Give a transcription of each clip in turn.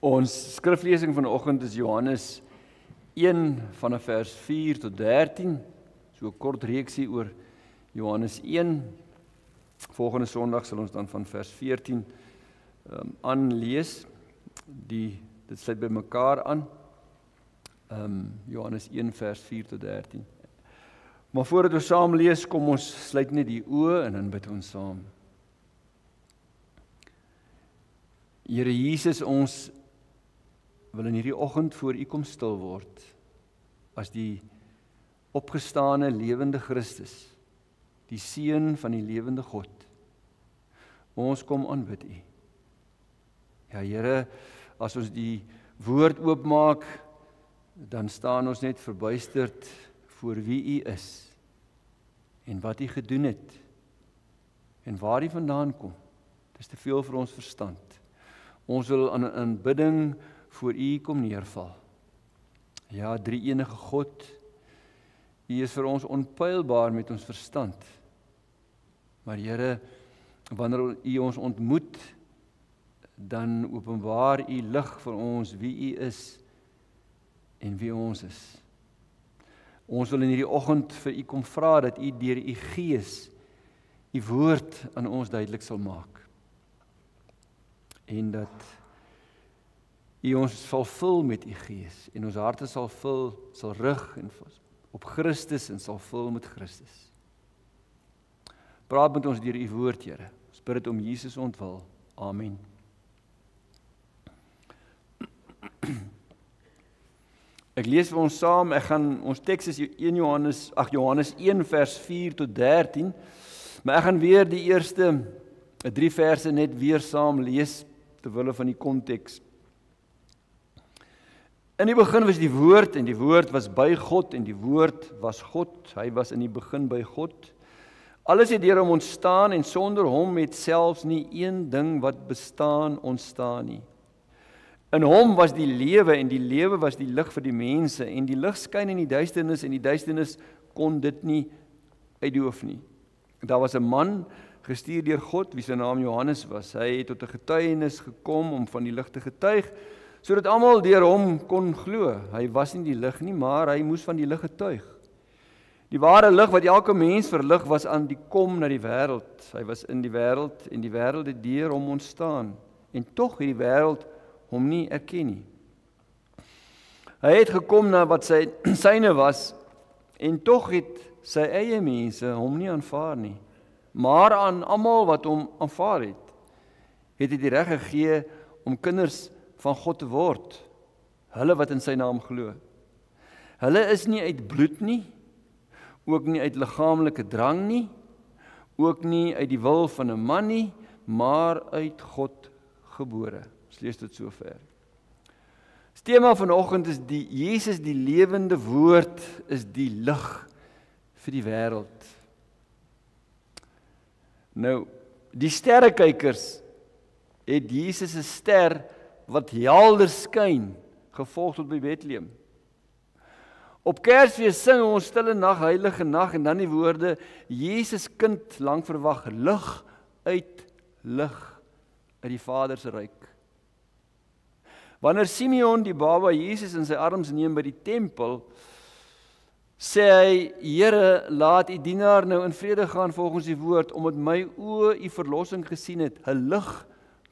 Ons skriflesing vanoggend is Johannes 1 vanaf vers 4 tot 13. So 'n kort reeksie oor Johannes 1. Volgende Sondag sal ons dan van vers 14 aanlees. Dit sluit by mekaar aan. Johannes 1 vers 4 tot 13. Maar voordat ons saam lees, kom ons sluit net die oë en dan bid ons saam. Here Jesus, ons wil in hierdie oggend voor U kom stil word as die opgestane lewende Christus, die Seun van die lewende God. Ons kom aanbid U. Ja Here, as ons die woord oopmaak, dan staan ons net verbuisterd voor wie U is en wat U gedoen het en waar U vandaan kom. Dit is te veel vir ons verstand. Ons wil aan 'n aanbidding voor U kom neerval. Ja, drie-enige God, U is vir ons onpylbaar met ons verstand. Maar Here, wanneer U ons ontmoet, dan openbaar U lig vir ons wie U is en wie ons is. Ons wil in hierdie oggend vir U kom vra dat U deur U Gees U woord aan ons duidelik sal maak. En dat U ons sal vul met U Gees en ons harte sal rig en op Christus en sal vul met Christus. Praat met ons deur U woord, Here. Ons bid dit om Jesus ontwil. Amen. Ek lees vir ons saam, ons teks is Johannes 1 vers 4 tot 13, maar ek gaan weer die eerste 3 verse net weer saam lees, terwille van die konteks. In die begin was die woord, en die woord was by God, en die woord was God, hy was in die begin by God. Alles het deur hom ontstaan, en sonder hom het selfs nie een ding wat bestaan ontstaan nie. In hom was die lewe, en die lewe was die lig vir die mense, en die lig skyn in die duisternis, en die duisternis kon dit nie uitdoof nie. Daar was 'n man, gestuur deur God, wie sy naam Johannes was. Hy het tot 'n getuienis gekom om van die lig te getuig, sodat almal deur hom kon glo. Hy was nie die lig nie, maar hy moes van die lig getuig. Die ware lig wat elke mens verlig was aan die kom na die wêreld. Hy was in die wêreld en die wêreld het deur hom ontstaan. En tog het die wêreld hom nie erken nie. Hy het gekom na wat syne was en tog het sy eie mense hom nie aanvaar nie. Maar aan almal wat hom aanvaar het hy die reg gegee om kinders van God te word, hulle wat in sy naam glo. Hulle is nie uit bloed nie, ook nie uit liggaamlike drang nie, ook nie uit die wil van 'n man nie, maar uit God gebore. Ons lees dit so ver. Die tema vanoggend is Jesus, die lewende woord, is die lig vir die wêreld. Nou, die sterrekykers het Jesus 'n ster wat helder skyn, gevolg tot by Bethlehem. Op Kersfees sing ons stille nag, heilige nag, en dan die woorde, Jesus kind lang verwag, lig uit die Vader se ryk. Wanneer Simeon die baba Jesus in sy arms neem by die tempel, sê hy, Here, laat U dienaar nou in vrede gaan volgens die woord, omdat my oë U verlossing gesien het, 'n lig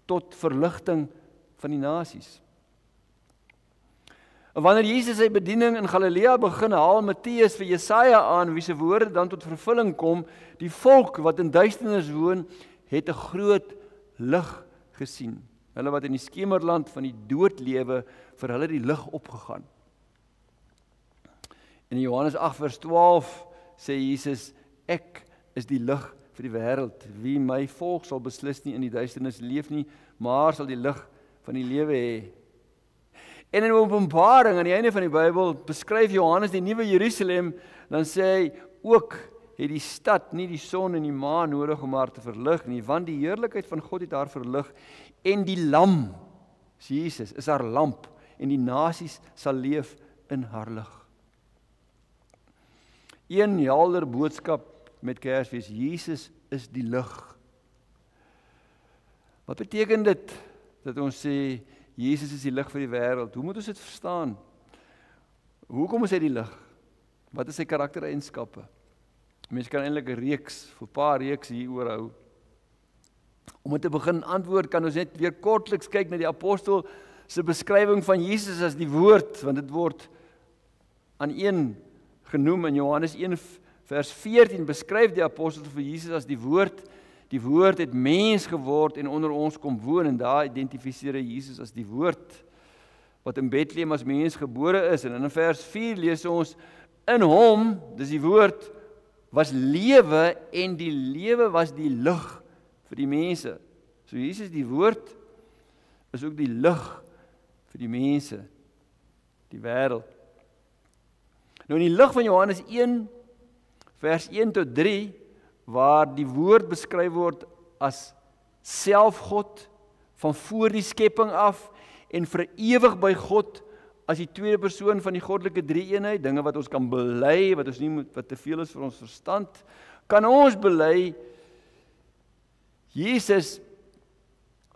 tot verligting van die nasies. En wanneer Jesus sy bediening in Galilea begin, haal Matteus vir Jesaja aan, wie se woorde dan tot vervulling kom, die volk wat in duisternis woon, het 'n groot lig gesien. Hulle wat in die skemerland van die dood lewe, vir hulle die lig opgegaan. In Johannes 8 vers 12 sê Jesus, ek is die lig vir die wêreld. Wie my volg sal beslis nie in die duisternis leef nie, maar sal die lig van die lewe hê. En in Openbaring, aan die einde van die Bybel, beskryf Johannes die nuwe Jerusalem, dan sê hy, ook het die stad nie die son en die maan nodig om haar te verlig nie, want die heerlikheid van God het haar verlig, en die lam, Jesus, is haar lamp, en die nasies sal leef in haar lig. Een helder boodskap met Kersfees, Jesus is die lig. Wat beteken dit dat ons sê Jesus is die lig vir die wêreld. Hoe moet ons dit verstaan? Hoekom is hy die lig? Wat is sy karaktereienskappe? Mense kan eintlik 'n paar reeks hieroor hou. Om te begin antwoord, kan ons net weer kortliks kyk na die apostel se beskrywing van Jesus as die woord, want dit word aan een genoem in Johannes 1 vers 14 beskryf die apostel vir Jesus as die woord. Die woord het mens geword en onder ons kom woon, en daar identifiseer hy Jesus as die woord wat in Bethlehem as mens gebore is. En in vers 4 lees ons, in hom, dis die woord, was lewe en die lewe was die lig vir die mense. So Jesus die woord is ook die lig vir die mense, die wêreld. Nou in die lig van Johannes 1 vers 1 tot 3 waar die woord beskryf word as selfgod van voor die skepping af en vir ewig by God as die tweede persoon van die goddelike drie-eenheid, dinge wat ons kan bely, wat ons nie moet, wat te veel is vir ons verstand, kan ons bely Jesus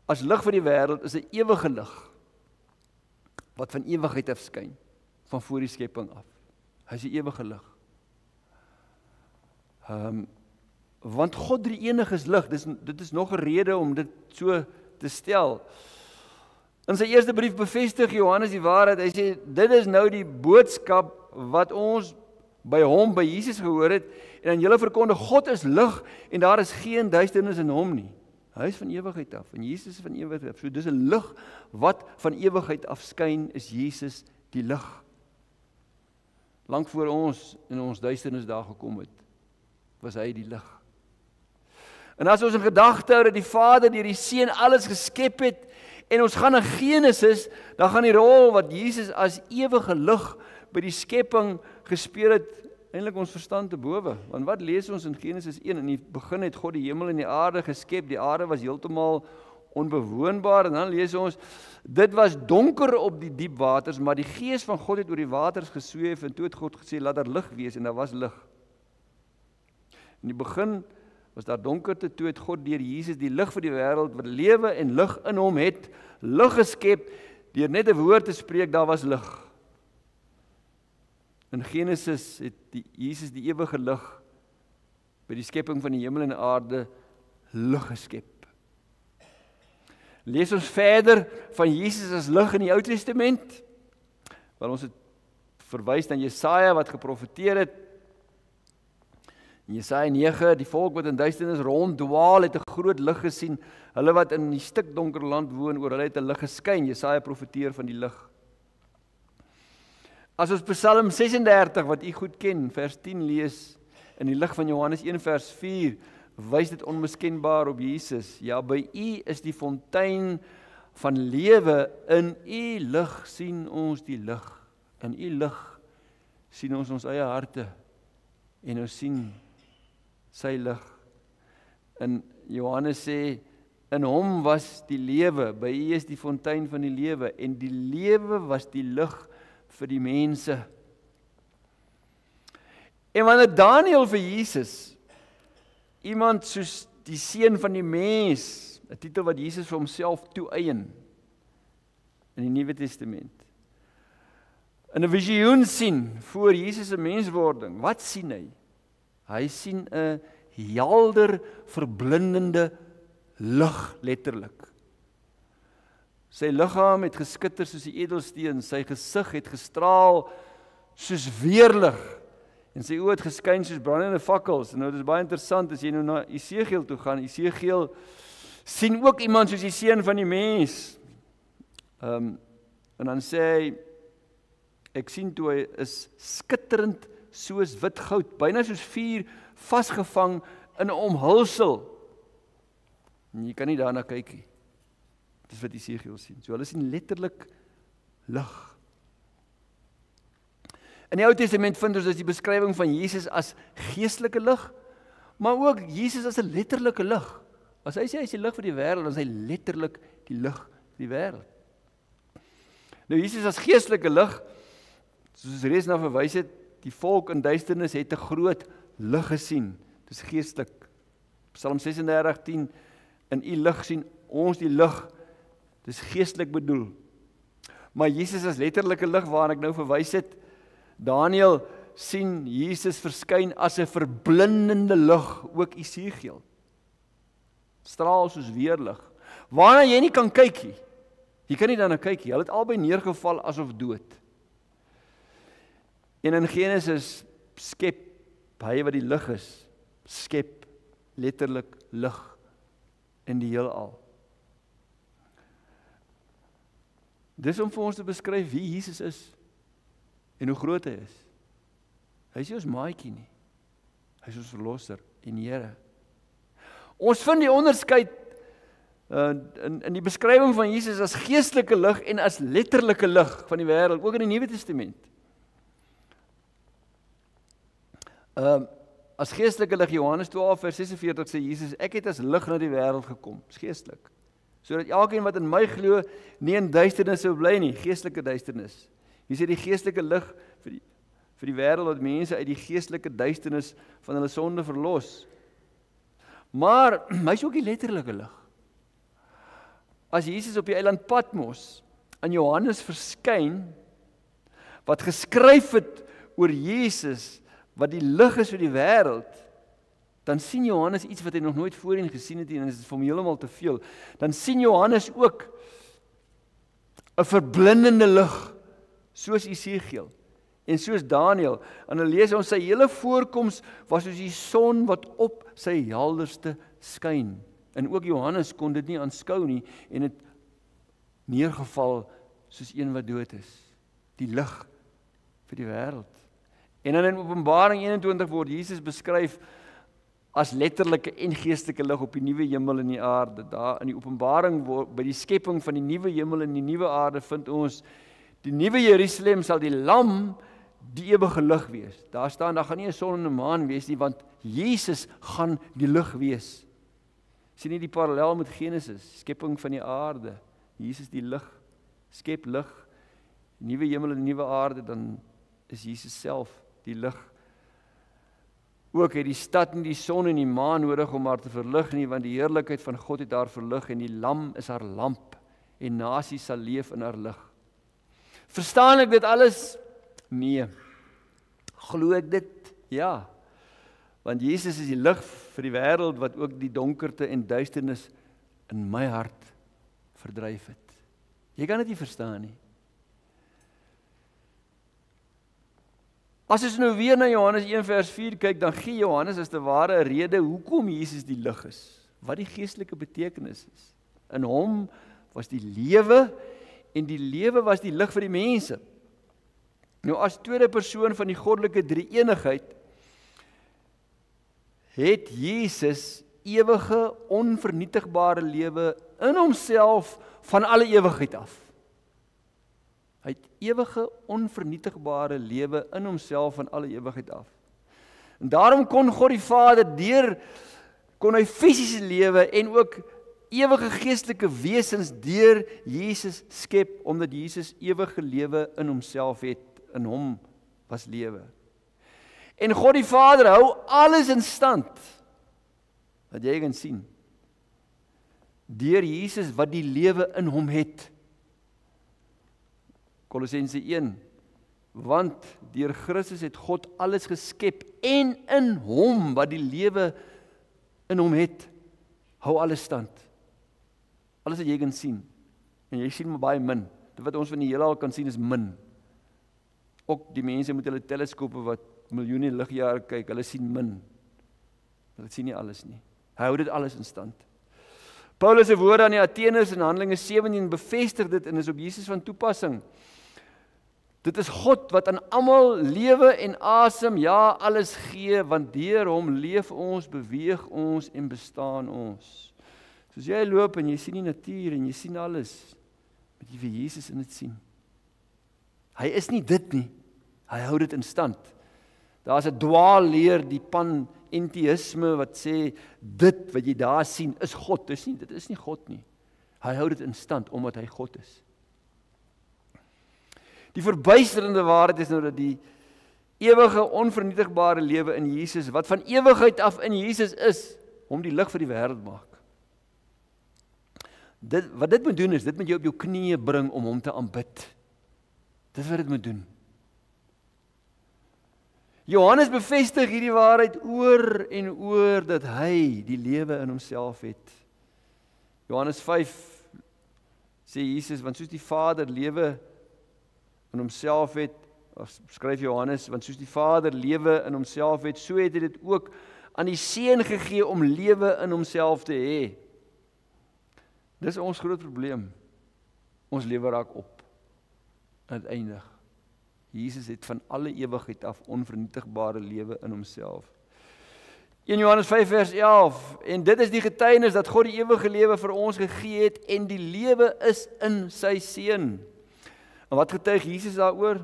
as lig vir die wêreld is 'n ewige lig wat van ewigheid af skyn, van voor die skepping af. Hy is 'n ewige lig. Want God drie-enig is lig. Dit is nog 'n rede om dit so te stel. In sy eerste brief bevestig Johannes die waarheid. Hy sê, dit is nou die boodskap wat ons by hom, by Jesus gehoor het, en aan julle verkondig, God is lig, en daar is geen duisternis in hom nie. Hy is van ewigheid af, en Jesus is van ewigheid af. So dis 'n lig wat van ewigheid af skyn, is Jesus die lig. Lank voor ons in ons duisternis daar gekom het, was hy die lig. En as ons in gedagte hou dat die Vader deur die Seun alles geskep het, en ons gaan na Genesis, dan gaan die rol wat Jesus as ewige lig by die skepping gespeel het, eintlik ons verstand te bowe. Want wat lees ons in Genesis 1? In die begin het God die hemel en die aarde geskep, die aarde was heeltemal onbewoonbaar, en dan lees ons, dit was donker op die diep waters, maar die Gees van God het oor die waters gesweef, en toe het God gesê, laat daar lig wees, en daar was lig. In die begin was daar donkerte, toe het God deur Jesus die lig vir die wêreld, wat lewe en lig in hom het, lig geskep, deur net 'n woord te spreek, daar was lig. In Genesis het Jesus die ewige lig by die skepping van die hemel en die aarde lig geskep. Lees ons verder van Jesus as lig in die Ou Testament, waar ons het verwys na Jesaja wat geprofeteer het. In Jesaja 9, die volk wat in duisternis ronddwaal het 'n groot lig gesien, hulle wat in die stikdonker land woon, oor hulle het 'n lig geskyn. Jesaja profeteer van die lig. As ons Psalm 36 wat u goed ken, vers 10 lees, in die lig van Johannes 1 vers 4, wys dit onmiskenbaar op Jesus. Ja, by u is die fontein van lewe, in u lig sien ons die lig. In u lig sien ons eie harte, en ons sien sy lig. En Johannes sê, in hom was die lewe, by u is die fontein van die lewe, en die lewe was die lig vir die mense. En wanneer Daniël vir Jesus, iemand soos die seun van die mens, 'n titel wat Jesus vir homself toeëien in die Nuwe Testament, in 'n visioen sien voor Jesus se menswording, wat sien hy? Hy sien 'n helder, verblindende lig, letterlik. Sy liggaam het geskitter soos die edelsteen, sy gesig het gestraal soos weerlig, en sy oë het geskyn soos brandende fakkels. En nou, dit is baie interessant, as jy nou na Esegiel toe gaan, Esegiel sien ook iemand soos die seun van die mens. En dan sê hy, ek sien toe hy is skitterend soos wit goud, byna soos vuur vasgevang in 'n omhulsel. En jy kan nie daarna kyk nie. Dis wat Esegiel sien. So hulle sien letterlik lig. In die Ou Testament vind ons dus die beskrywing van Jesus as geestelike lig, maar ook Jesus as 'n letterlike lig. As hy sê hy is die lig vir die wêreld, dan is hy letterlik die lig vir die wêreld. Nou Jesus as geestelike lig, soos reeds na verwys het, die volk in duisternis het 'n groot lig gesien. Dis geestelik. Psalm 36:10, in u lig sien ons die lig. Dis geestelik bedoel. Maar Jesus is letterlike lig waarna ek nou verwys het. Daniël sien Jesus verskyn as 'n verblindende lig, ook Esegiel. Straal soos weerlig. Waarna jy nie kan kyk nie. Jy kan nie daarna kyk nie. Hulle het albei neergeval asof dood. En in Genesis skep hy wat die lig is, skep letterlik lig in die heelal. Dis om vir ons te beskryf wie Jesus is en hoe groot hy is. Hy is nie ons maatjie nie. Hy is ons verlosser en Here. Ons vind die onderskeid in die beskrywing van Jesus as geestelike lig en as letterlike lig van die wêreld, ook in die Nuwe Testament. As geestelike lig, Johannes 12 vers 46 sê Jesus, ek het as lig na die wêreld gekom, is geestelik. Sodat elkeen wat in my glo, nie in duisternis sou bly nie, geestelike duisternis. Hier sê die geestelike lig vir die wêreld wat mense uit die geestelike duisternis van hulle sonde verlos. Maar hy is ook die letterlike lig. As Jesus op die eiland Patmos aan Johannes verskyn, wat geskryf het oor Jesus, wat die lig is vir die wêreld, dan sien Johannes iets wat hy nog nooit voorheen gesien het en dit is vir hom heeltemal te veel. Dan sien Johannes ook 'n verblindende lig, soos Esegiel en soos Daniël. En dan lees ons sy hele voorkoms was soos die son wat op sy helderste skyn. En ook Johannes kon dit nie aanskou nie en het neergeval soos een wat dood is. Die lig vir die wêreld. En dan in Openbaring 21 word Jesus beskryf as letterlike en geestelike lig op die nuwe hemel en die aarde. Daar in die Openbaring by die skepping van die nuwe hemel en die nuwe aarde vind ons die nuwe Jerusalem sal die lam die ewige lig wees. Daar staan, daar gaan nie 'n son en 'n maan wees nie, want Jesus gaan die lig wees. Sien nie die parallel met Genesis, skepping van die aarde. Jesus die lig, skep lig, nuwe hemel en nuwe aarde, dan is Jesus self die lig. Ook het die stad nie die son en die maan nodig om haar te verlig nie, want die heerlikheid van God het haar verlig en die lam is haar lamp en nasies sal leef in haar lig. Verstaan ek dit alles? Nee. Glo ek dit? Ja. Want Jesus is die lig vir die wêreld wat ook die donkerte en duisternis in my hart verdryf het. Jy kan dit nie verstaan nie. As ons nou weer na Johannes 1 vers 4 kyk, dan gee Johannes as te ware 'n rede hoekom Jesus die lig is, wat die geestelike betekenis is. In hom was die lewe en die lewe was die lig vir die mense. Nou as tweede persoon van die goddelike drie-eenigheid het Jesus ewige onvernietigbare lewe in homself van alle ewigheid af. Hy het ewige onvernietigbare lewe in homself van alle ewigheid af. En daarom kon God die Vader kon hy fisiese lewe en ook ewige geestelike wesens deur Jesus skep, omdat Jesus ewige lewe in homself het, in hom was lewe. En God die Vader hou alles in stand, wat jy kan sien, deur Jesus wat die lewe in hom het. Kolossense 1, want deur Christus het God alles geskep en in hom wat die lewe in hom het, hou alles stand. Alles wat jy kan sien, en jy sien maar baie min, dit wat ons van die heelal kan sien is min. Ook die mense met hulle teleskope wat miljoene ligjare kyk, hulle sien min. Hulle sien nie alles nie. Hy hou dit alles in stand. Paulus se woorde aan die Atheners in Handelinge 17 bevestig dit en is op Jesus van toepassing. Dit is God wat aan almal lewe en asem, ja, alles gee, want deur hom leef ons, beweeg ons en bestaan ons. Soos jy loop en jy sien die natuur en jy sien alles, moet jy vir Jesus in dit sien. Hy is nie dit nie, hy hou dit in stand. Daar is 'n dwaalleer, die panentheïsme wat sê, dit wat jy daar sien is God, dit is nie God nie. Hy hou dit in stand, omdat hy God is. Die verbuisterende waarheid is nou dat die ewige, onvernietigbare lewe in Jesus, wat van ewigheid af in Jesus is, hom die lig vir die wêreld maak. Wat dit moet doen is, dit moet jou op jou knieë bring om hom te aanbid. Dis wat dit moet doen. Johannes bevestig hierdie waarheid oor en oor dat hy die lewe in homself het. Johannes 5 sê Jesus, want soos die Vader lewe in homself het, of skryf Johannes, want soos die Vader lewe in homself het, so het hy dit ook aan die Seun gegee om lewe in homself te hê. Dis ons groot probleem. Ons lewe raak op. En dit eindig. Jesus het van alle ewigheid af onvernietigbare lewe in homself. 1 Johannes 5 vers 11, en dit is die getuienis dat God die ewige lewe vir ons gegee het, en die lewe is in sy Seun. En wat getuig Jesus daaroor?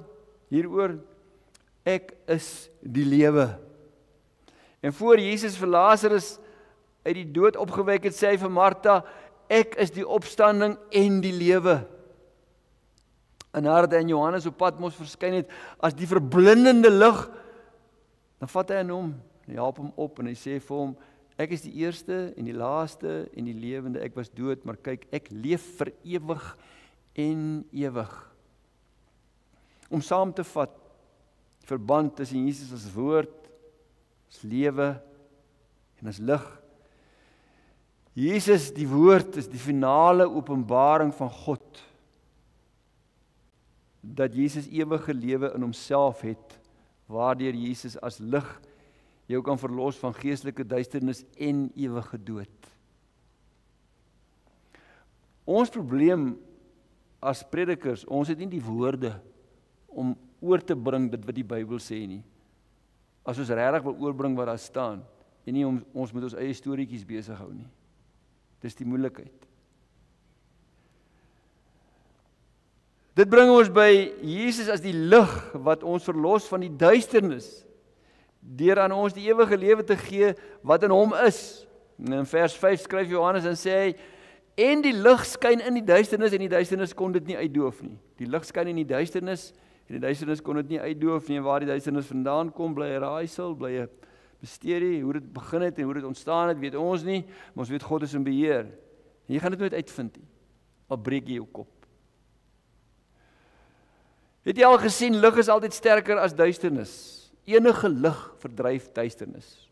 Hieroor, ek is die lewe. En voor Jesus vir Lazarus uit die dood opgewek het, sê hy vir Martha, ek is die opstanding en die lewe. En nadat hy in Johannes op Patmos verskyn het, as die verblindende lig, dan vat hy aan hom, en hy help hom op, en hy sê vir hom, ek is die eerste en die laaste en die lewende, ek was dood, maar kyk, ek leef vir ewig en ewig. Om saam te vat, die verband tussen Jesus as woord, as lewe en as lig. Jesus, die woord, is die finale openbaring van God, dat Jesus ewige lewe in homself het, waardeur Jesus as lig jou kan verlos van geestelike duisternis en ewige dood. Ons probleem as predikers, ons het nie die woorde om oor te bring dit wat die Bybel sê nie. As ons regtig wil oorbring wat daar staan, en nie ons met ons eie storieetjies besig hou nie. Dis die moeilikheid. Dit bring ons by Jesus as die lig wat ons verlos van die duisternis, deur aan ons die ewige lewe te gee wat in hom is. En in vers 5 skryf Johannes en sê hy, en die lig skyn in die duisternis, en die duisternis kon dit nie uitdoof nie. Die lig skyn in die duisternis, en die duisternis kon dit nie uitdoof nie. En waar die duisternis vandaan kom, bly 'n raaisel, bly 'n misterie. Hoe dit begin het en hoe dit ontstaan het, weet ons nie, maar ons weet God is in beheer. En jy gaan dit nooit uitvind nie, al breek jy jou kop. Het jy al gesien, lig is altyd sterker as duisternis. Enige lig verdryf duisternis.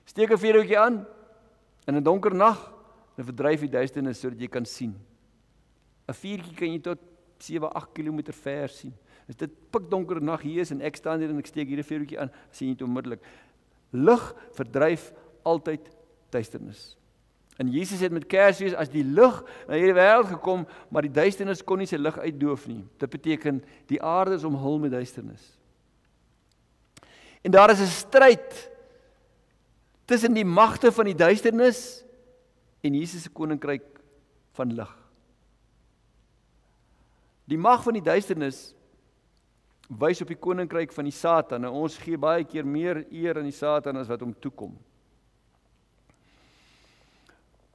Steek 'n vuurhoutjie aan in 'n donker nag, dan verdryf die duisternis sodat jy kan sien. 'n Vuurtjie kan jy tot 7-8 km ver sien. As dit pikdonker nag hier is en ek staan hier en ek steek hier 'n vuurhoutjie aan, sien jy dit onmiddellik. Lig verdryf altyd duisternis. En Jesus het met Kersfees as die lig na hierdie wêreld gekom, maar die duisternis kon nie sy lig uitdoof nie. Dit beteken die aarde is omhul met duisternis. En daar is 'n stryd tussen die magte van die duisternis en Jesus se koninkryk van lig. Die mag van die duisternis wys op die koninkryk van die Satan. En ons gee baie keer meer eer aan die Satan as wat hom toekom.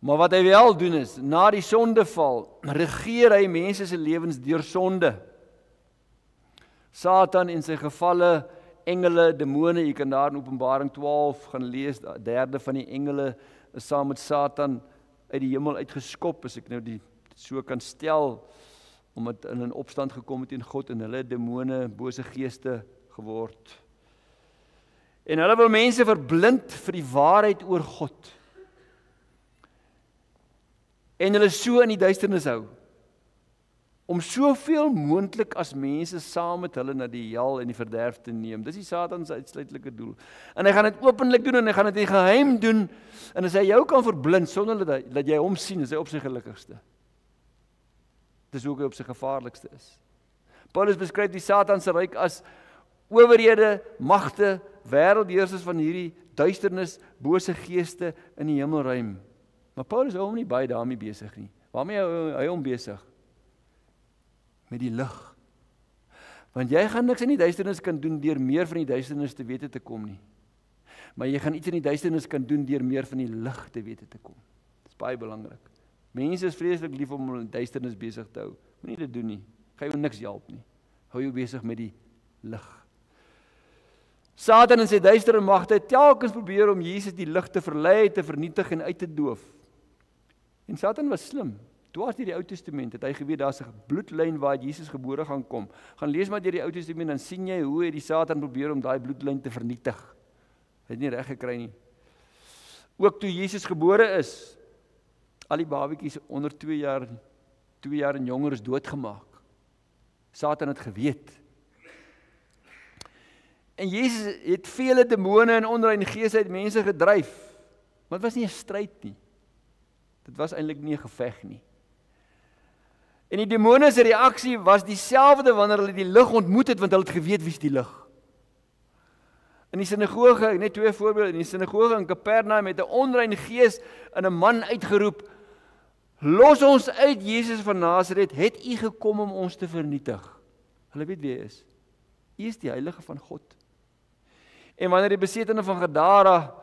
Maar wat hy wel doen is, na die sondeval, regeer hy mense se lewens deur sonde. Satan en sy gevalle engele, demone, jy kan daar in Openbaring 12 gaan lees, 'n derde van die engele is saam met Satan uit die hemel uitgeskop, as ek nou dit so kan stel, omdat hulle in opstand gekom het teen God en hulle demone, bose geeste geword. En hulle wil mense verblind vir die waarheid oor God. En hulle so in die duisternis hou, om soveel moontlik as mense saam met hulle na die hel en die verderf te neem. Dis die Satan se uitsluitlike doel. En hy gaan dit openlik doen en hy gaan dit in geheim doen, en as hy jou kan verblind sonder dat jy hom sien, is hy op sy gelukkigste. Dis ook hy op sy gevaarlikste is. Paulus beskryf die Satan se ryk as owerhede, magte, wêreldheersers van hierdie duisternis, bose geeste in die hemelruim. Maar Paulus hou hom nie baie daarmee besig nie. Waarmee hou hy hom besig? Met die lig. Want jy gaan niks in die duisternis kan doen deur meer van die duisternis te wete te kom nie. Maar jy gaan iets in die duisternis kan doen deur meer van die lig te wete te kom. Dit is baie belangrik. Mense is vreeslik lief om in duisternis besig te hou. Moenie dit doen nie. Gaan jou niks help nie. Hou jou besig met die lig. Satan en sy duistere magte het telkens probeer om Jesus die lig te verlei, te vernietig en uit te doof. En Satan was slim. Dwars deur die Ou Testament het hy geweet daar's 'n bloedlyn waar Jesus gebore gaan kom. Gaan lees maar deur die Ou Testament, dan sien jy hoe het die Satan probeer om daai bloedlyn te vernietig. Hy het nie reg gekry nie. Ook toe Jesus gebore is, al die babatjies onder 2 jaar en jonger is doodgemaak. Satan het geweet. En Jesus het vele demone en onreine geeste uit mense gedryf. Maar dit was nie 'n stryd nie. Dit was eintlik nie 'n geveg nie. En die demone se reaksie was dieselfde wanneer hulle die lig ontmoet het, want hulle het geweet wie's die lig. In die sinagoge, net 2 voorbeelde, in die sinagoge in Kapernaum het 'n onreine gees in 'n man uitgeroep: "Los ons uit, Jesus van Nasaret, het U gekom om ons te vernietig?" Hulle weet wie hy is. U is die heilige van God. En wanneer die besetene van Gadara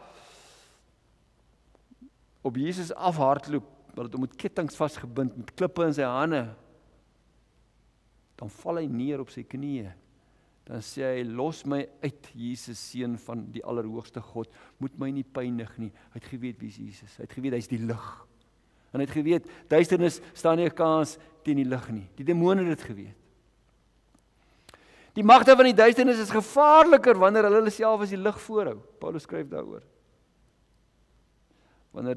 op Jesus afhardloop, hulle het hom met kettinge vasgebind, met klippe in sy hande, dan val hy neer op sy knieë. Dan sê hy: "Los my uit, Jesus, seun van die Allerhoogste God, moet my nie pynig nie." Hy het geweet wie is Jesus, hy het geweet hy's die lig. En hy het geweet, duisternis staan nie 'n kans teen die lig nie. Die demone het dit geweet. Die magte van die duisternis is gevaarliker wanneer hulle self as die lig voorhou. Paulus skryf daaroor. Wanneer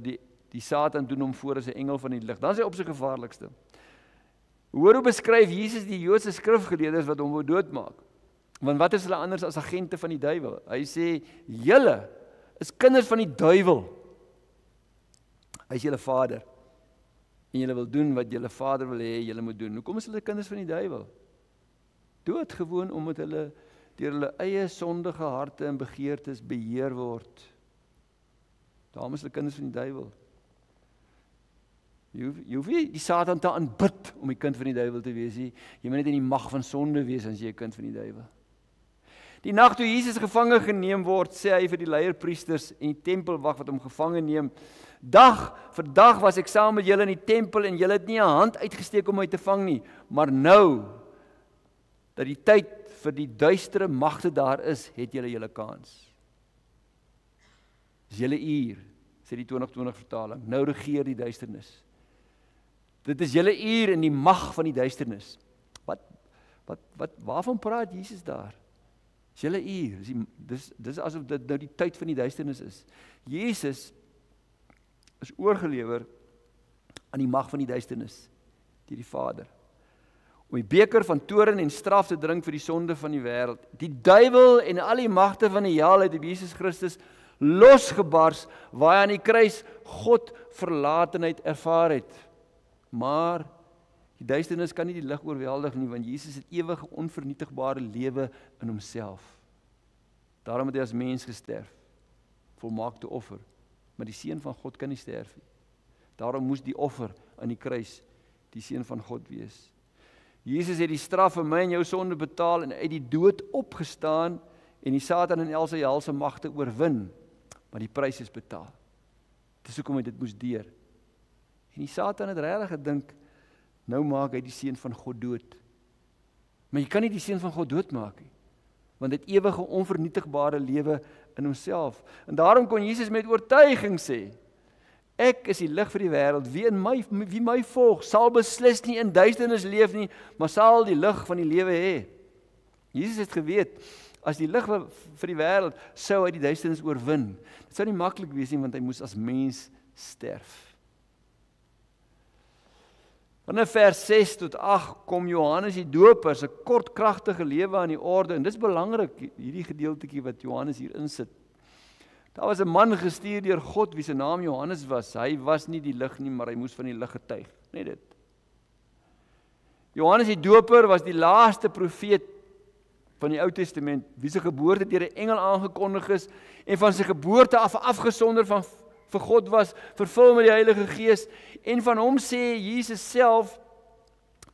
die Satan doen hom voor as 'n engel van die lig, dan is hy op sy gevaarlikste. Hoor hoe beskryf Jesus die Joodse skrifgeleerdes wat hom wou doodmaak. Want wat is hulle anders as agente van die duiwel? Hy sê, julle is kinders van die duiwel. Hy is julle vader. En julle wil doen wat julle vader wil hê julle moet doen. Hoekom is hulle kinders van die duiwel? Doodgewoon omdat hulle deur hulle eie sondige harte en begeertes beheer word. Daarom is hulle kinders van die duiwel. Jy hoef nie die Satan te aanbid om 'n kind van die duiwel te wees nie. Jy moet net in die mag van sonde wees as jy 'n kind van die duiwel. Die nag toe Jesus gevange geneem word, sê hy vir die leierpriesters en die tempelwag wat hom gevange neem: "Dag vir dag was ek saam met julle in die tempel en julle het nie 'n hand uitgesteek om my te vang nie, maar nou dat die tyd vir die duistere magte daar is, het julle julle kans." Dis julle uur, sê die 2020 vertaling. Nou regeer die duisternis. Dit is julle uur in die mag van die duisternis. Waarvan praat Jesus daar? Dis julle uur. Dis asof dit nou die tyd van die duisternis is. Jesus is oorgelewer aan die mag van die duisternis deur die Vader, om die beker van toorn en straf te drink vir die sonde van die wêreld. Die duiwel en al die magte van die hel het op Jesus Christus losgebars, waar hy aan die kruis God verlatenheid ervaar het. Maar die duisternis kan nie die lig oorweldig nie, want Jesus het ewige onvernietigbare lewe in homself. Daarom het hy as mens gesterf, volmaakte offer. Maar die seun van God kan nie sterf nie. Daarom moes die offer aan die kruis die seun van God wees. Jesus het die straf vir my en jou sonde betaal en uit die dood opgestaan en die Satan en al sy helse magte oorwin. Maar die prys is betaal. Dis hoekom hy dit moes deur. En die Satan het regtig gedink, nou maak hy die seun van God dood. Maar jy kan nie die seun van God doodmaak nie, want hy het ewige onvernietigbare lewe in homself. En daarom kon Jesus met oortuiging sê: "Ek is die lig vir die wêreld. Wie my volg, sal beslis nie in duisternis leef nie, maar sal die lig van die lewe hê." Jesus het geweet, as die lig vir die wêreld, sou hy die duisternis oorwin. Dit sou nie maklik wees nie, want hy moes as mens sterf. Vanaf vers 6 tot 8 kom Johannes die Doper se kort kragtige lewe aan die orde, en dis belangrik, hierdie gedeeltetjie wat Johannes hier insit. Daar was 'n man gestuur deur God wie se naam Johannes was. Hy was nie die lig nie, maar hy moes van die lig getuig, net dit. Johannes die Doper was die laaste profeet van die Ou Testament, wie se geboorte deur 'n engel aangekondig is en van sy geboorte af afgesonder van vir God was, vervul met die Heilige Gees, en van hom sê Jesus self: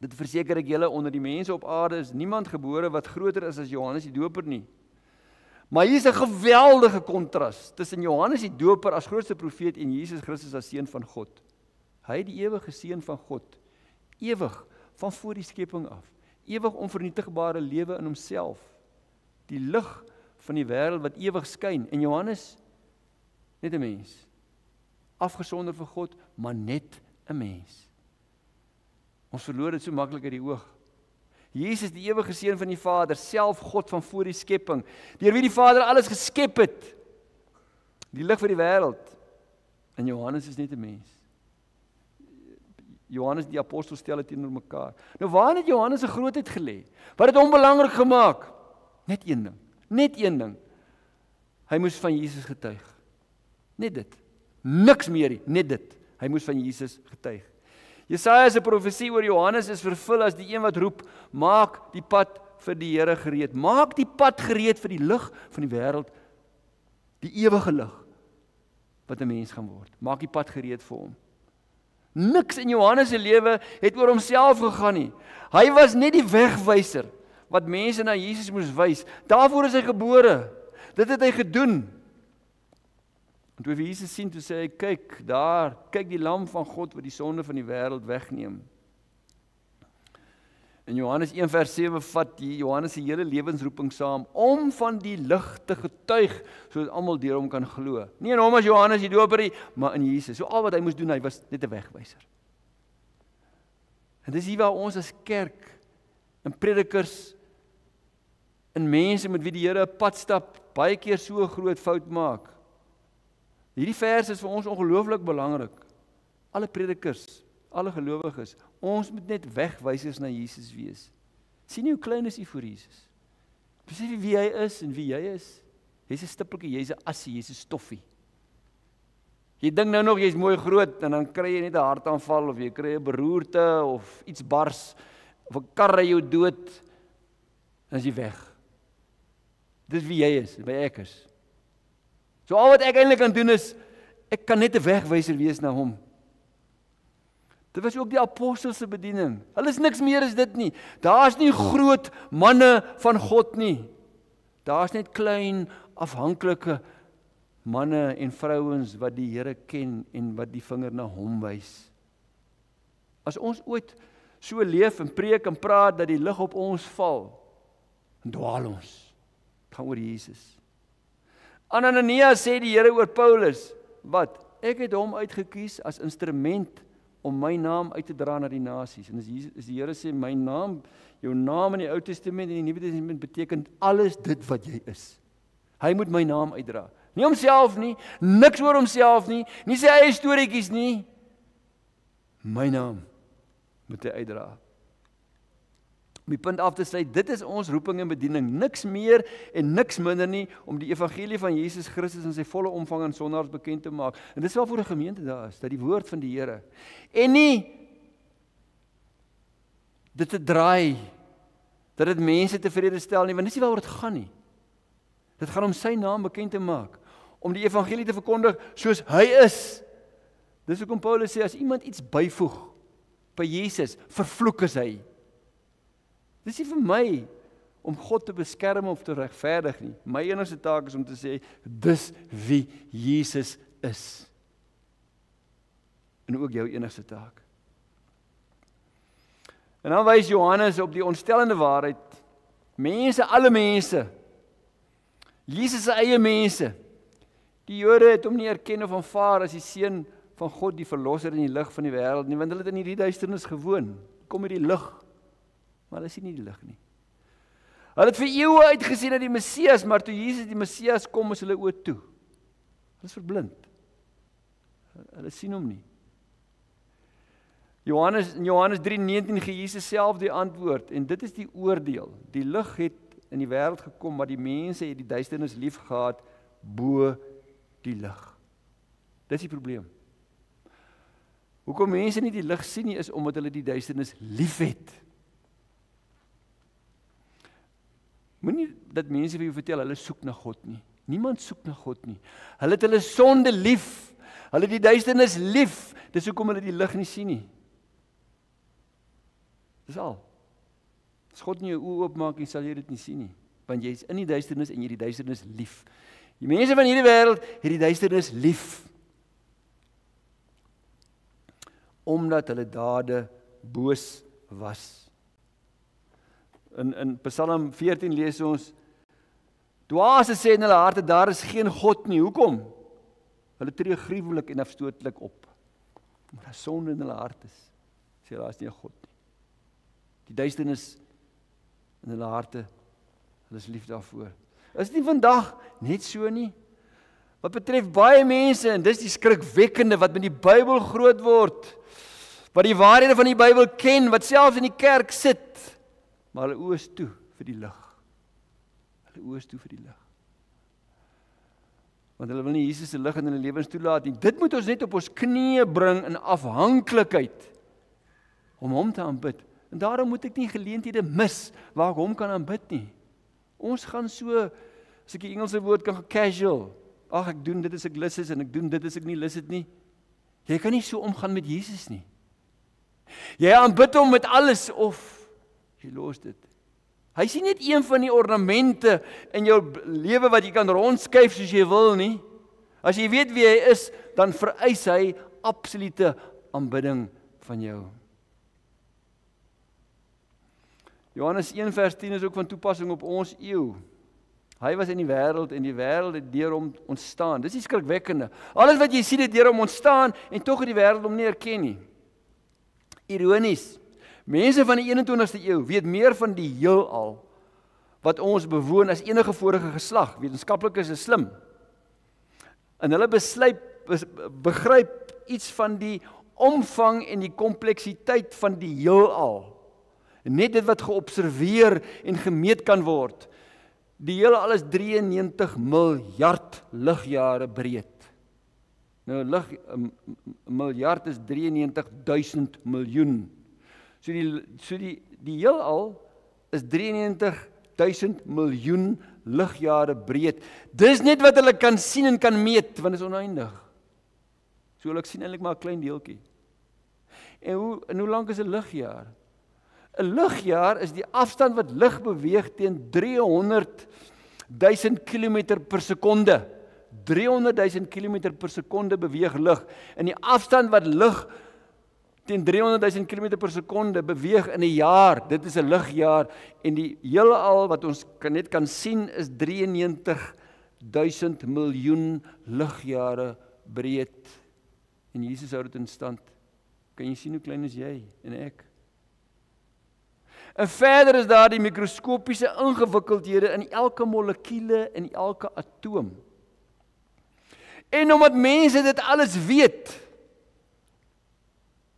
"Dit verseker ek julle, onder die mense op aarde is niemand gebore wat groter is as Johannes die Doper nie." Maar hier is 'n geweldige kontras tussen Johannes die Doper as grootste profeet en Jesus Christus as seun van God. Hy die ewige seun van God, ewig van voor die skepping af, ewig onvernietigbare lewe in homself, die lig van die wêreld wat ewig skyn, en Johannes net 'n mens, afgesonder van God, maar net 'n mens. Ons verloor dit so maklik uit die oog. Jesus, die ewige seun van die Vader, self God van voor die skepping, deur wie die Vader alles geskep het, die lig vir die wêreld. En Johannes is net 'n mens. Johannes die apostel stel dit teenoor mekaar. Nou waar het Johannes se grootheid gelê? Wat het hom belangrik gemaak? Net een ding. Hy moes van Jesus getuig. Net dit. Niks meer nie, net dit. Hy moes van Jesus getuig. Jesaja se profesie oor Johannes is vervul as die een wat roep, maak die pad vir die Here gereed. Maak die pad gereed vir die lig van die wêreld, die ewige lig wat 'n mens gaan word. Maak die pad gereed vir hom. Niks in Johannes se lewe het oor homself gegaan nie. Hy was net die wegwyser wat mense na Jesus moes wys. Daarvoor is hy gebore. Dit het hy gedoen. En toe hy Jesus sien, toe sê hy, kyk daar, kyk die lam van God wat die sonde van die wêreld wegneem. In Johannes 1 vers 7 vat Johannes se hele lewensroeping saam om van die lig te getuig sodat almal deur hom kan glo. Nie in hom as Johannes die doper nie, maar in Jesus. So al wat hy moes doen, hy was net 'n wegwyser. En dis hier waar ons as kerk en predikers en mense met wie die Here 'n pad stap, baie keer so 'n groot fout maak. Hierdie vers is vir ons ongelooflik belangrik. Alle predikers, alle gelowiges, ons moet net wegwysers na Jesus wees. Sien nie hoe klein is U voor Jesus. Besef wie hy is en wie jy is. Jy's 'n stippeltjie, jy's 'n assie, jy's 'n stoffie. Jy dink nou nog jy's mooi groot en dan kry jy net 'n hartaanval of jy kry 'n beroerte of iets bars of 'n kar ry jou dood en as jy weg. Dis wie jy is, wie ek is. So al wat ek eintlik kan doen is, ek kan net 'n wegwyser wees na hom. Dit was ook die apostels se bediening. Hulle is niks meer as dit nie. Daar's nie groot manne van God nie. Daar's net klein, afhanklike manne en vrouens wat die Here ken en wat die vinger na hom wys. As ons ooit so leef en preek en praat dat die lig op ons val, dwaal ons. Dit gaan oor Jesus. Ananias sê die Here oor Paulus, wat? Ek het hom uitgekies as instrument om my naam uit te dra na die nasies. En as die Here sê, my naam, jou naam in die Ou Testament en die Nuwe Testament beteken alles dit wat jy is. Hy moet my naam uitdra. Nie homself nie, niks oor homself nie, nie sy eie storieetjies nie. My naam moet hy uitdra. Om die punt af te sluit, dit is ons roeping en bediening, niks meer en niks minder nie, om die evangelie van Jesus Christus in sy volle omvang aan sondaars bekend te maak. En dis waarvoor 'n gemeente daar is, dat die woord van die Here. En nie dit te draai, dat dit mense tevrede stel nie, want dis nie waaroor dit gaan nie. Dit gaan om sy naam bekend te maak, om die evangelie te verkondig soos hy is. Dis hoekom Paulus sê, as iemand iets byvoeg by Jesus, vervloek is hy. Dis nie vir my om God te beskerm of te regverdig nie. My enigste taak is om te sê, dis wie Jesus is. En ook jou enigste taak. En dan wys Johannes op die ontstellende waarheid, mense, alle mense, Jesus se eie mense, die Jode het hom nie erken of aanvaar as die seun van God, die verlosser in die lig van die wêreld nie, want hulle het in hierdie duisternis gewoon, kom met die lig, maar hulle sien nie die lig nie. Hulle het vir eeue uitgesien na die Messias, maar toe Jesus die Messias kom, is hulle oë toe. Hulle is verblind. Hulle sien hom nie. In Johannes 3:19 gee Jesus self die antwoord, en dit is die oordeel. Die lig het in die wêreld gekom, maar die mense het die duisternis lief gehad bo die lig. Dis die probleem. Hoekom mense nie die lig sien nie, is omdat hulle die duisternis liefhet. Moenie dat mense vir jou vertel, hulle soek na God nie. Niemand soek na God nie. Hulle het hulle sonde lief. Hulle het die duisternis lief. Dis hoekom hulle die lig nie sien nie. Dis al. As God nie jou oë oopmaak nie, sal jy dit nie sien nie. Want jy is in die duisternis en jy het die duisternis lief. Die mense van hierdie wêreld het die duisternis lief. Omdat hulle dade boos was. In Psalm 14 lees ons, dwaase sê in hulle harte, daar is geen God nie. Hoekom? Hulle tree gruwelik en afstootlik op. Omdat daar sonde in hulle hart is. Sê, daar is nie 'n God nie. Die duisternis in hulle harte, hulle is lief daarvoor. Is nie vandag net so nie? Wat betref baie mense, en dis die skrikwekkende, wat met die Bybel groot word, wat die waarhede van die Bybel ken, wat selfs in die kerk sit, maar hulle oë is toe vir die lig. Hulle oë is toe vir die lig. Want hulle wil nie Jesus se lig in hulle lewens toelaat nie. Dit moet ons net op ons knieë bring in afhanklikheid om hom te aanbid. En daarom moet ek nie geleenthede mis waar ek hom kan aanbid nie. Ons gaan so, as ek die Engelse woord kan casual. Ag, ek doen dit as ek lus is en ek doen dit as ek nie lus het nie. Jy kan nie so omgaan met Jesus nie. Jy aanbid hom met alles of jy los dit. Hy is nie net een van die ornamente in jou lewe wat jy kan rondskuif soos jy wil nie. As jy weet wie hy is, dan vereis hy absolute aanbidding van jou. Johannes 1 vers 10 is ook van toepassing op ons eeu. Hy was in die wêreld en die wêreld het deur hom ontstaan. Dis die skrikwekkende. Alles wat jy sien het deur hom ontstaan en tog het die wêreld hom nie erken nie. Ironies. Mense van die 21ste eeu weet meer van die heelal wat ons bewoon as enige vorige geslag. Wetenskaplikes is slim. En hulle begryp iets van die omvang en die kompleksiteit van die heelal. Net dit wat geobserveer en gemeet kan word. Die heelal is 93 miljard ligjare breed. Nou, miljard is 93.000 miljoen. So die heelal is 93.000 miljoen ligjare breed. Dis net wat hulle kan sien en kan meet, want dit is oneindig. So hulle sien eintlik maar 'n klein deeltjie. En hoe lank is 'n ligjaar? 'n Ligjaar is die afstand wat lig beweeg teen 300.000 km per sekonde. 300.000 km per sekonde beweeg lig. En die afstand wat lig teen 300.000 km per sekonde beweeg in 'n jaar, dit is 'n ligjaar, en die heelal wat ons net kan sien is 93.000 miljoen ligjare breed. En Jesus hou dit in stand. Kan jy sien hoe klein is jy en ek? En verder is daar die mikroskopiese ingewikkeldhede in elke molekuule en elke atoom. En omdat mense dit alles weet,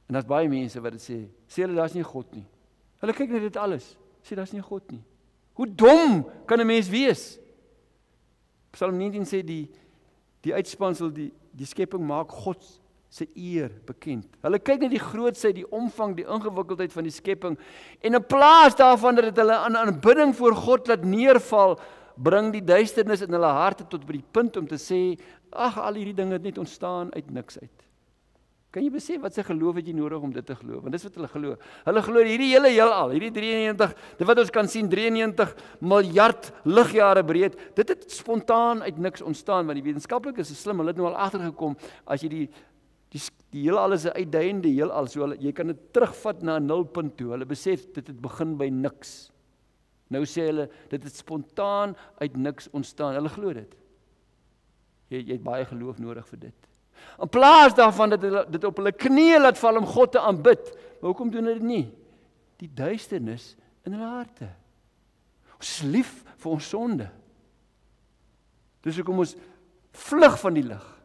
en daar's baie mense wat dit sê hulle daar's nie God nie. Hulle kyk net dit alles, sê daar's nie God nie. Hoe dom kan 'n mens wees? Psalm 19 sê die uitspansel, die skepping maak God se eer bekend. Hulle kyk net die grootsheid, die omvang, die ingewikkeldheid van die skepping, en in plaas daarvan dat hulle aan aanbidding voor God laat neerval, bring die duisternis in hulle harte tot by die punt om te sê, ag, al hierdie dinge het net ontstaan uit niks uit. Kan jy besef wat se geloof het jy nodig om dit te glo? Want dis wat hulle glo. Hulle glo hierdie hele heelal, hierdie 93, dit wat ons kan sien, 93 miljard ligjare breed, dit het spontaan uit niks ontstaan, want die wetenskaplikes is slim, hulle het nou al agtergekom, as jy die heelal is 'n uitdeiende heelal, so jy kan dit terugvat na 'n nulpunt toe. Hulle besef dit het begin by niks. Nou sê hulle dit het spontaan uit niks ontstaan. Hulle glo dit. Jy het baie geloof nodig vir dit. In plaas daarvan dat hulle dit op hulle knieë laat val om God te aanbid, maar hoekom doen hulle dit nie? Die duisternis in hulle harte. Ons is lief vir ons sonde. Dis hoekom ons vlug van die lig.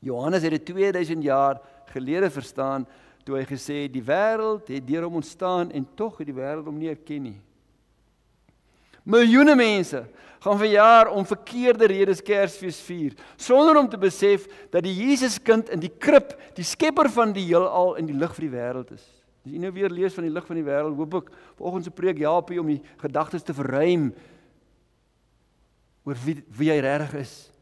Johannes het dit 2000 jaar gelede verstaan, toe hy gesê, die wêreld het deur hom ontstaan, en tog het die wêreld hom nie erken nie. Miljoene mense gaan verjaar om verkeerde redes Kersfees vier, sonder om te besef dat die Jesuskind in die krib, die skepper van die heelal, in die lig vir die wêreld is. As jy nou weer lees van die lig van die wêreld, hoop ek vanoggend se preek help jy om die gedagtes te verruim oor wie hy regtig is.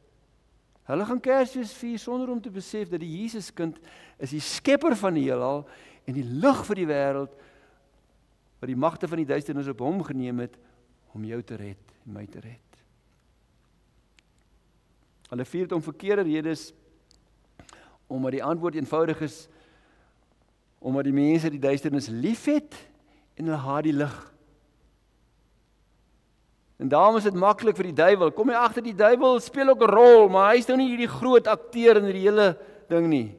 Hulle gaan Kersfees vier sonder om te besef dat die Jesuskind is die skepper van die heelal en die lig vir die wêreld, wat die magte van die duisternis op hom geneem het om jou te red en my te red. Hulle vier dit om verkeerde redes, omdat die antwoord eenvoudig is, omdat die mense die duisternis liefhet en hulle haat die lig. En daarom is dit maklik vir die duiwel. Kom jy agter, die duiwel speel ook 'n rol, maar hy is nou nie hierdie groot akteur in die hele ding nie.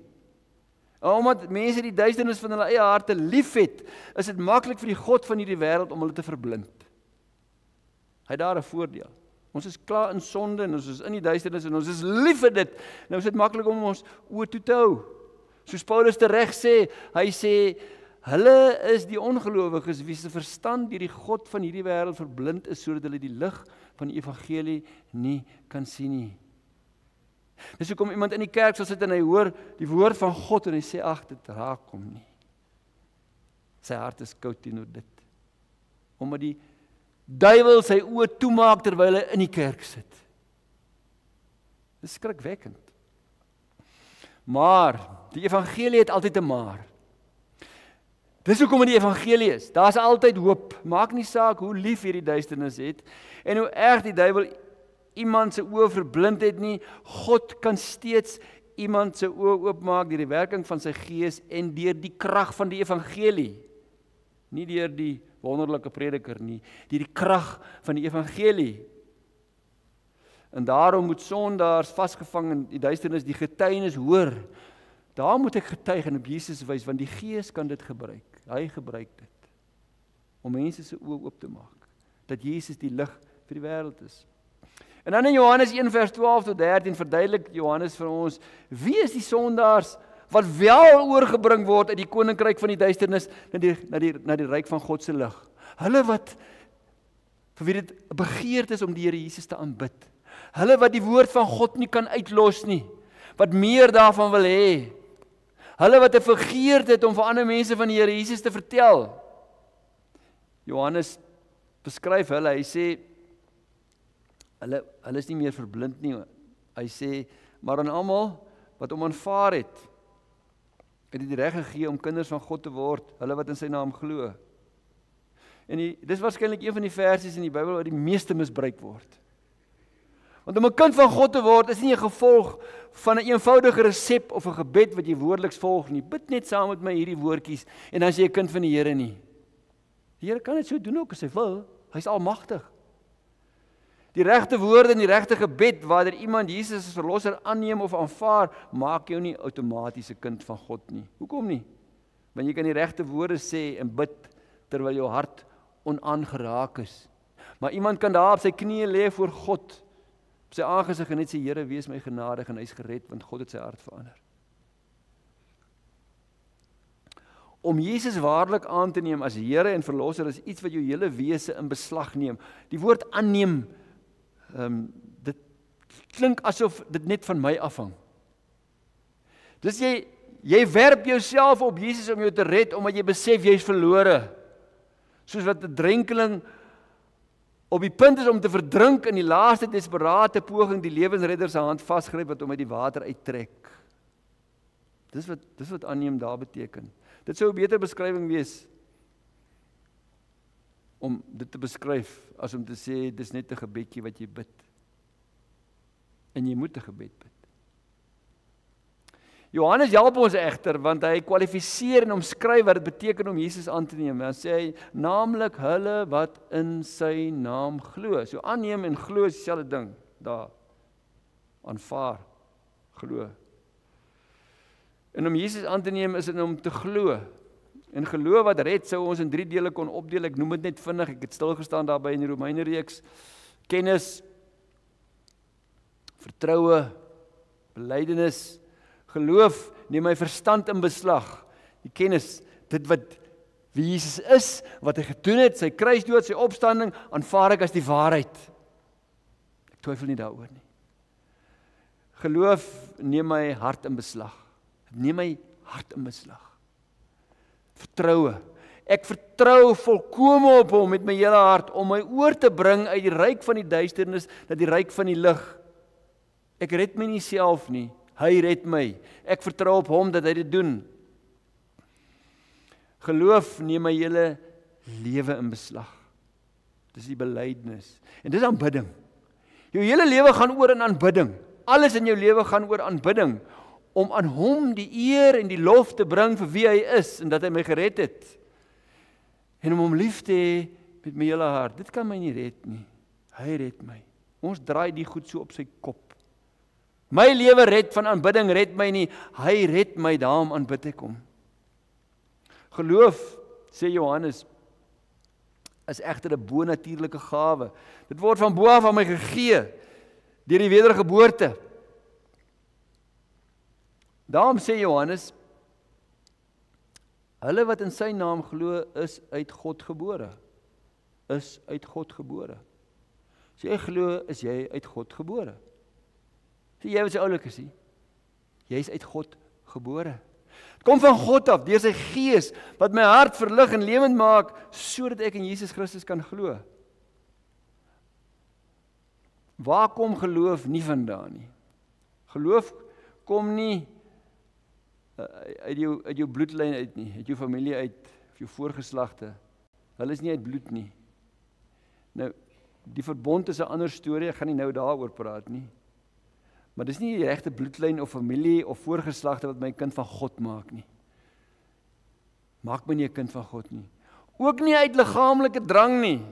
Omdat mense die duisternis van hulle eie harte liefhet, is dit maklik vir die God van hierdie wêreld om hulle te verblind. Hy het daar 'n voordeel. Ons is klaar in sonde en ons is in die duisternis en ons is lief vir dit. Nou is dit maklik om ons oë toe te hou. Soos Paulus tereg sê, hy sê, hulle is die ongelowiges wie se verstand deur die God van hierdie wêreld verblind is, sodat hulle die lig van die evangelie nie kan sien nie. Dis hoekom iemand in die kerk sal sit en hy hoor die woord van God en hy sê, ag, dit raak hom nie. Sy hart is koud teenoor dit. Omdat die duiwel sy oë toemaak terwyl hy in die kerk sit. Dis skrikwekkend. Maar die evangelie het altyd 'n maar. Dis hoekom dit die evangelie is. Daar's altyd hoop. Maak nie saak hoe lief jy die duisternis het en hoe erg die duiwel iemand se oë verblind het nie. God kan steeds iemand se oë oopmaak deur die werking van sy gees en deur die krag van die evangelie. Nie deur die wonderlike prediker nie, deur die krag van die evangelie. En daarom moet sondaars vasgevang in die duisternis die getuienis hoor. Daar moet ek getuig en op Jesus wys, want die Gees kan dit gebruik. Hy gebruik dit om mense se oë oop te maak, dat Jesus die lig vir die wêreld is. En dan in Johannes 1 vers 12 tot 13 verduidelik Johannes vir ons, wie is die sondaars wat wel oorgebring word uit die koninkryk van die duisternis na die ryk van God se lig. Hulle wat vir wie dit 'n begeerte is om die Here Jesus te aanbid. Hulle wat die woord van God nie kan uitlos nie, wat meer daarvan wil hê. Hulle wat 'n vergeet het om vir ander mense van die Here Jesus te vertel. Johannes beskryf hulle, hy sê hulle is nie meer verblind nie. Hy sê, maar aan almal wat hom aanvaar het hy die reg gegee om kinders van God te word, hulle wat in sy naam glo. En dis waarskynlik een van die versies in die Bybel wat die meeste misbruik word. Want om 'n kind van God te word is nie 'n gevolg van 'n eenvoudige resep of 'n gebed wat jy woordeliks volg nie. Bid net saam met my hierdie woordjies en dan is jy 'n kind van die Here nie. Die Here kan dit so doen ook as hy wil. Hy's almagtig. Die regte woorde en die regte gebed waardeur iemand Jesus as verlosser aanneem of aanvaar, maak jou nie outomaties 'n kind van God nie. Hoekom nie? Want jy kan die regte woorde sê en bid terwyl jou hart onaangeraak is. Maar iemand kan daar op sy knieë lê voor God, op sy aangesig en net sê, Here, wees my genadig en hy's gered, want God het sy hart verander. Om Jesus waarlik aan te neem as Here en Verlosser is iets wat jou hele wese in beslag neem. Die woord aanneem, dit klink asof dit net van my afhang. Dus jy werp jouself op Jesus om jou te red, omdat jy besef jy is verlore. Soos wat 'n drenkeling op die punt is om te verdrink in die laaste desperate poging die lewensredder se hand vasgryp wat hom uit die water uittrek. Dis wat aanneem daar beteken. Dit sou 'n beter beskrywing wees om dit te beskryf as om te sê dis net 'n gebedjie wat jy bid. En jy moet 'n gebed bid. Johannes help ons egter, want hy kwalifiseer en omskryf wat dit beteken om Jesus aan te neem. Dan sê hy, naamlik hulle wat in sy naam glo. So aanneem en glo is dieselfde ding. Daar, aanvaar, glo. En om Jesus aan te neem is om te glo. En geloof wat red sou ons in 3 dele kon opdeel. Ek noem dit net vinnig, ek het stilgestaan daarby in die Romeine reeks. Kennis, vertroue, belydenis, geloof neem my verstand in beslag. Die kennis, dit wat wie Jesus is, wat hy gedoen het, sy kruisdood, sy opstanding, aanvaar ek as die waarheid. Ek twyfel nie daaroor nie. Geloof neem my hart in beslag. Neem my hart in beslag. Vertroue. Ek vertrou volkome op hom met my hele hart om my oor te bring uit die ryk van die duisternis na die ryk van die lig. Ek red my nie self nie. Hy red my. Ek vertrou op hom dat hy dit doen. Geloof neem my hele lewe in beslag. Dis die belydenis. En dis aanbidding. Jou hele lewe gaan oor in aanbidding. Alles in jou lewe gaan oor aanbidding. Om aan hom die eer en die lof te bring vir wie hy is en dat hy my gered het. En om hom lief te hê met my hele hart. Dit kan my nie red nie. Hy red my. Ons draai die goed so op sy kop. My lewe red van aanbidding red my nie, hy red my, daarom aanbid ek hom. Geloof, sê Johannes, is egter 'n bonatuurlike gawe. Dit word van bo af aan my gegee, deur die wedergeboorte. Daarom sê Johannes, hulle wat in sy naam glo, is uit God gebore. Is uit God gebore. As jy glo, is jy uit God gebore. Sê jy wat sy oulik is, jy is uit God gebore. Het kom van God af, deur sy gees, wat my hart verlig en lewend maak, sodat ek in Jesus Christus kan glo. Waar kom geloof nie vandaan nie? Geloof kom nie uit jou bloedlyn uit nie, uit jou familie uit, of jou voorgeslagte. Hulle is nie uit bloed nie. Nou, die verbond is 'n ander storie, ek gaan nie nou daaroor praat nie. Maar dis nie die regte bloedlyn of familie of voorgeslagte wat my 'n kind van God maak nie. Maak my nie 'n kind van God nie. Ook nie uit liggaamlike drang nie.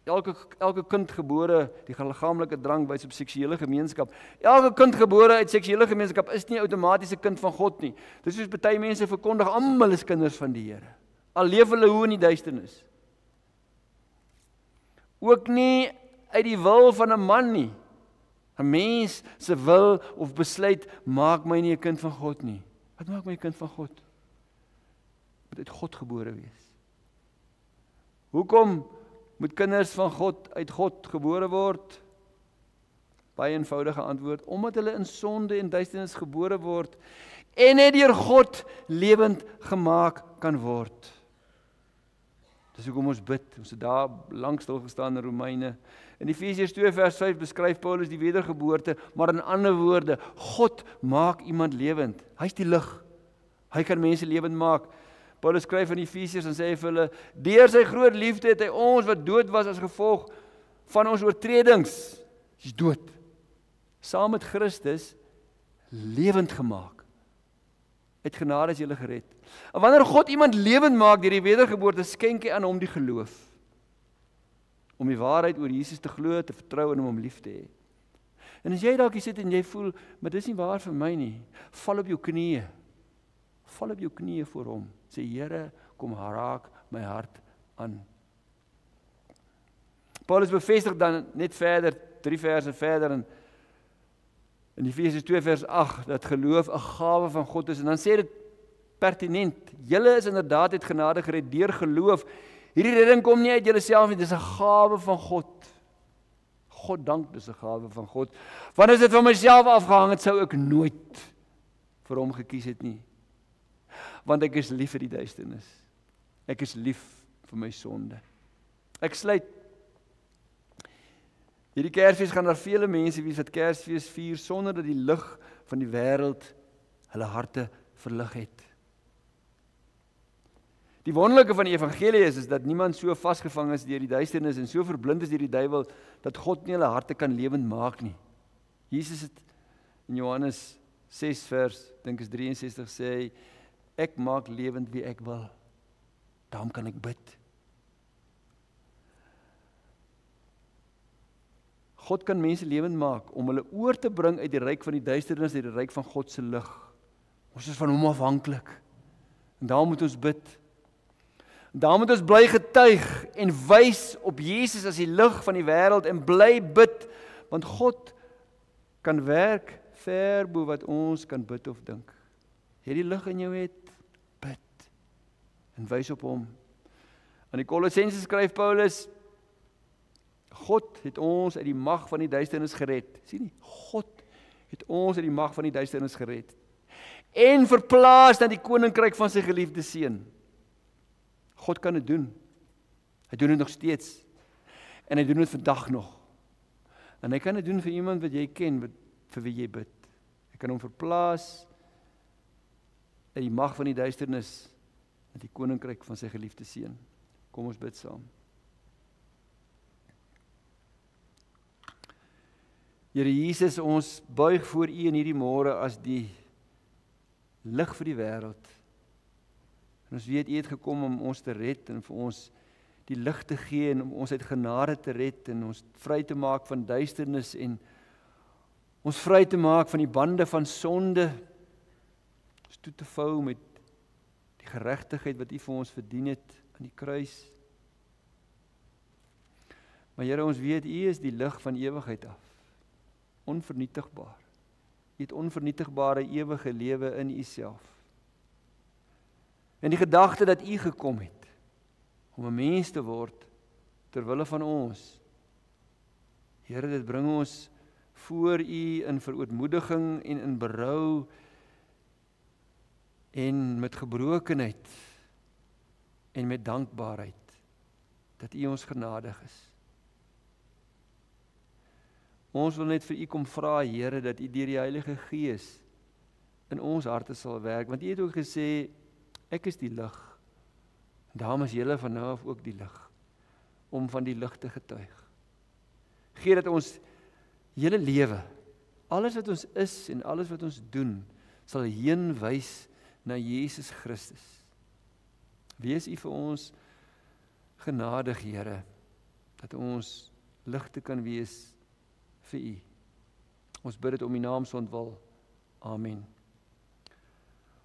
Elke kind gebore, die liggaamlike drang wys op seksuele gemeenskap. Elke kind gebore uit seksuele gemeenskap is nie outomaties 'n kind van God nie. Dis soos baie mense verkondig, almal is kinders van die Here. Al leef hulle hoe in die duisternis. Ook nie uit die wil van 'n man nie. 'n Mens se wil of besluit maak my nie 'n kind van God nie. Wat maak my 'n kind van God? Moet uit God gebore wees. Hoekom moet kinders van God uit God gebore word? Baie eenvoudige antwoord, omdat hulle in sonde en duisternis gebore word en net deur God lewend gemaak kan word. Dis hoekom ons bid. Ons het daar lank stil gestaan in Romeine. In Efesiërs 2 vers 5 beskryf Paulus die wedergeboorte, maar in ander woorde, God maak iemand lewend. Hy's die lig. Hy kan mense lewend maak. Paulus skryf in Efesiërs en sê vir hulle, deur sy groot liefde het hy ons wat dood was as gevolg van ons oortredings, is dood, saam met Christus lewend gemaak. Uit genade is julle gered. En wanneer God iemand lewend maak deur die wedergeboorte, skenk hy aan hom die geloof. Om die waarheid oor Jesus te glo, te vertrou en om hom lief te hê. En as jy dalk hier sit en jy voel, maar dis nie waar vir my nie, val op jou knieë. Val op jou knieë voor hom. Sê, Here, kom raak my hart aan. Paulus bevestig dan net verder, 3 verse verder in Efesiërs 2 vers 8, dat geloof 'n gawe van God is. En dan sê dit pertinent, julle is inderdaad uit genade gered deur geloof. Hierdie redding kom nie uit julleself nie, dis 'n gawe van God. God dank, dis 'n gawe van God. Want as dit van myself afgehang het, sou ek nooit vir hom gekies het nie. Want ek is lief vir die duisternis. Ek is lief vir my sonde. Ek sluit. Hierdie Kersfees gaan daar vele mense wees wat Kersfees vier sonder dat die lig van die wêreld hulle harte verlig het. Die wonderlike van die evangelie is dat niemand so vasgevang is deur die duisternis en so verblind is deur die duiwel dat God nie hulle harte kan lewend maak nie. Jesus het in Johannes 6 vers, dink is 63 sê, ek maak lewend wie ek wil. Daarom kan ek bid. God kan mense lewend maak om hulle oor te bring uit die ryk van die duisternis uit die ryk van God se lig. Ons is van hom afhanklik. En daarom moet ons bid. En daarom moet ons bly getuig en wys op Jesus as die lig van die wêreld en bly bid, want God kan werk ver bo wat ons kan bid of dink. Jy die lig in jou het, bid en wys op hom. Aan die Kolossense skryf Paulus, God het ons uit die mag van die duisternis gered. Sien nie? God het ons uit die mag van die duisternis gered. En verplaas na die koninkryk van sy geliefde seun. God kan dit doen. Hy doen dit nog steeds. En hy doen dit vandag nog. En hy kan dit doen vir iemand wat jy ken, vir wie jy bid. Hy kan hom verplaas uit die mag van die duisternis na die koninkryk van sy geliefde seun. Kom ons bid saam. Here Jesus, ons buig voor U in hierdie môre as die lig vir die wêreld. En ons weet U het gekom om ons te red en vir ons die lig te gee en om ons uit genade te red en ons vry te maak van duisternis en Ons vry te maak van die bande van sonde, ons toe te vou met die geregtigheid wat U vir ons verdien het aan die kruis. Maar Here, ons weet U is die lig van ewigheid af, onvernietigbaar. U het onvernietigbare ewige lewe in U self. En die gedagte dat U gekom het om 'n mens te word ter wille van ons. Here, dit bring ons voor U in verootmoediging en in berou en met gebrokenheid en met dankbaarheid dat U ons genadig is. Ons wil net vir U kom vra, Here, dat U deur die Heilige Gees in ons harte sal werk, want U het ook gesê, ek is die lig. Daarom is julle van nou af ook die lig, om van die lig te getuig. Gee dat ons hele lewe, alles wat ons is en alles wat ons doen, sal heen wys na Jesus Christus. Wees U vir ons genadig, Here, dat ons ligte kan wees vir U. Ons bid dit om U naam se ontwil. Amen.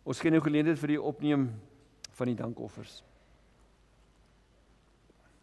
Ons gee nou geleentheid vir die opneem van die dankoffers.